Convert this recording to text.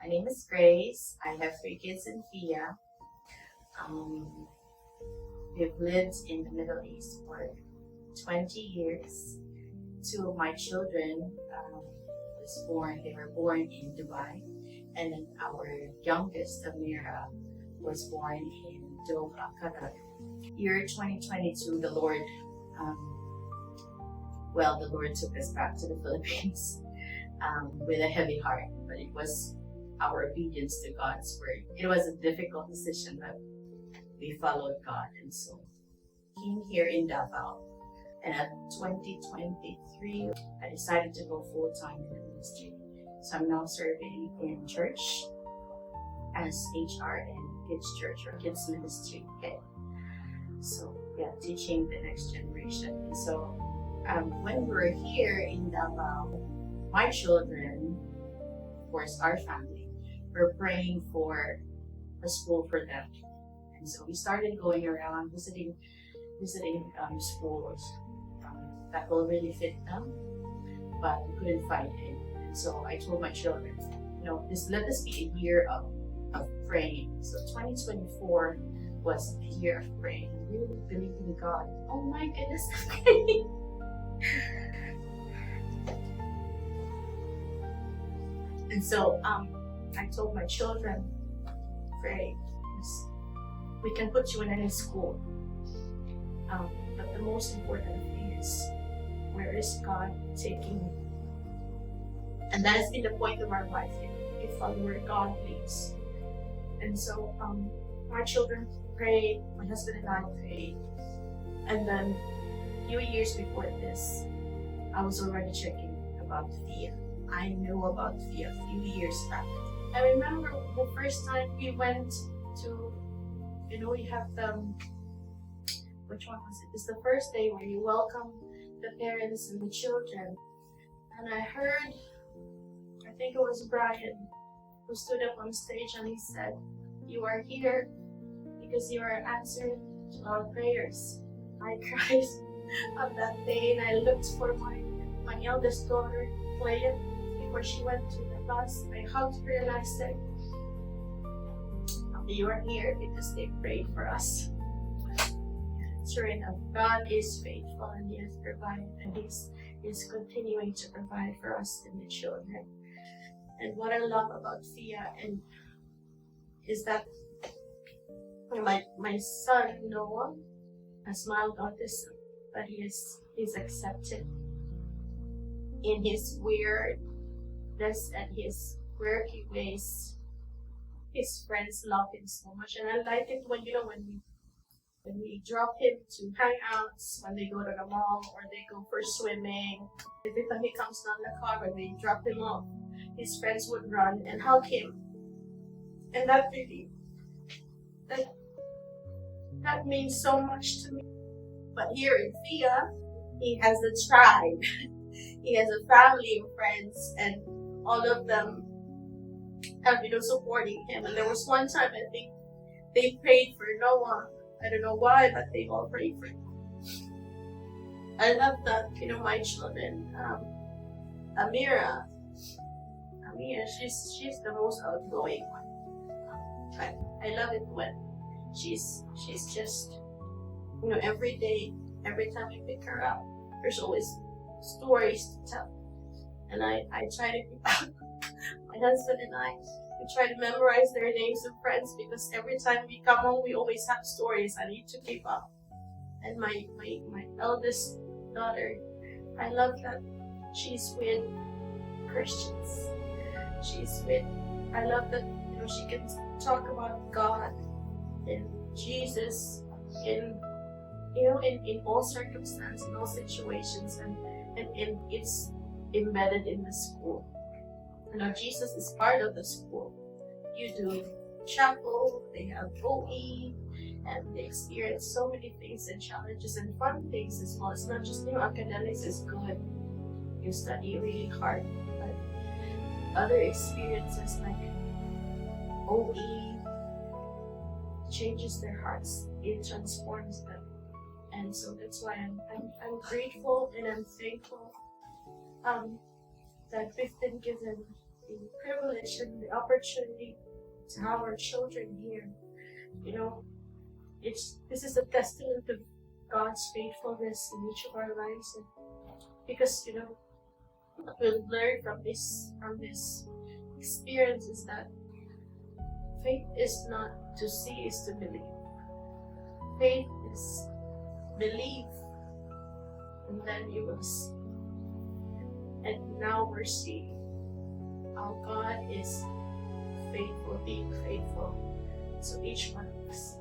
My name is Grace. I have 3 kids in FIA. We've lived in the Middle East for 20 years. 2 of my children they were born in Dubai, and then our youngest, Amira, was born in Doha, Qatar. Year 2022, the Lord took us back to the Philippines with a heavy heart, but it was our obedience to God's word. It was a difficult decision, but we followed God, and so came here in Davao. And at 2023, I decided to go full-time in the ministry. So I'm now serving in church as HR and kids church or kids ministry head. So yeah, teaching the next generation. And so when we were here in Davao, my children, of course our family, were praying for a school for them. And so we started going around visiting schools that will really fit them, but we couldn't find any. And so I told my children, let this be a year of praying. So 2024 was the year of praying, really believing in God. Oh my goodness, And so I told my children, pray. We can put you in any school, but the most important thing is, where is God taking you? And that has been the point of our life. We follow where God leads. And so my children prayed, my husband and I prayed, and then a few years before this, I was already checking about FIA. I knew about FIA a few years back. I remember the first time we went to, you have which one was it? It's the first day where you welcome the parents and the children. And I heard, I think it was Brian, who stood up on stage and he said, "You are here because you are answered to our prayers." I cried on that day, and I looked for my eldest daughter, Clay, before she went to the bus. I hugged her and I said, "You are here because they prayed for us." Sure enough, God is faithful and He has provided, and He's continuing to provide for us and the children. And what I love about FIA is that my son Noah has mild autism, but he's accepted in his weirdness and his quirky ways. His friends love him so much, and I like it when we drop him to hangouts, when they go to the mall or they go for swimming. Every time he comes down the car, when they drop him off, his friends would run and hug him. And that means so much to me. But here in FIA, he has a tribe. He has a family of friends, and all of them have supporting him. And there was one time I think they prayed for Noah. I don't know why, but they all prayed for him. I love that, my children. Amira, she's the most outgoing one. I love it when she's just, every day, every time I pick her up, there's always stories to tell. And I try to keep up. My husband and I, we try to memorize their names and friends, because every time we come home, we always have stories. I need to keep up. And my eldest daughter, I love that she's with Christians. I love that she can talk about God and Jesus in all circumstances, in all situations, and it's embedded in the school. Jesus is part of the school. You do chapel, they have OE, and they experience so many things and challenges and fun things as well. It's not just, academics is good. You study really hard, but other experiences like OE changes their hearts. It transforms them. And so that's why I'm grateful and I'm thankful that we've been given the privilege and the opportunity to have our children here. You know, this is a testament of God's faithfulness in each of our lives, and because what we'll learn from this experience is that faith is not to see, is to believe. Faith is believe, and then you will see. And now we're seeing how God is faithful, being faithful to each one of us.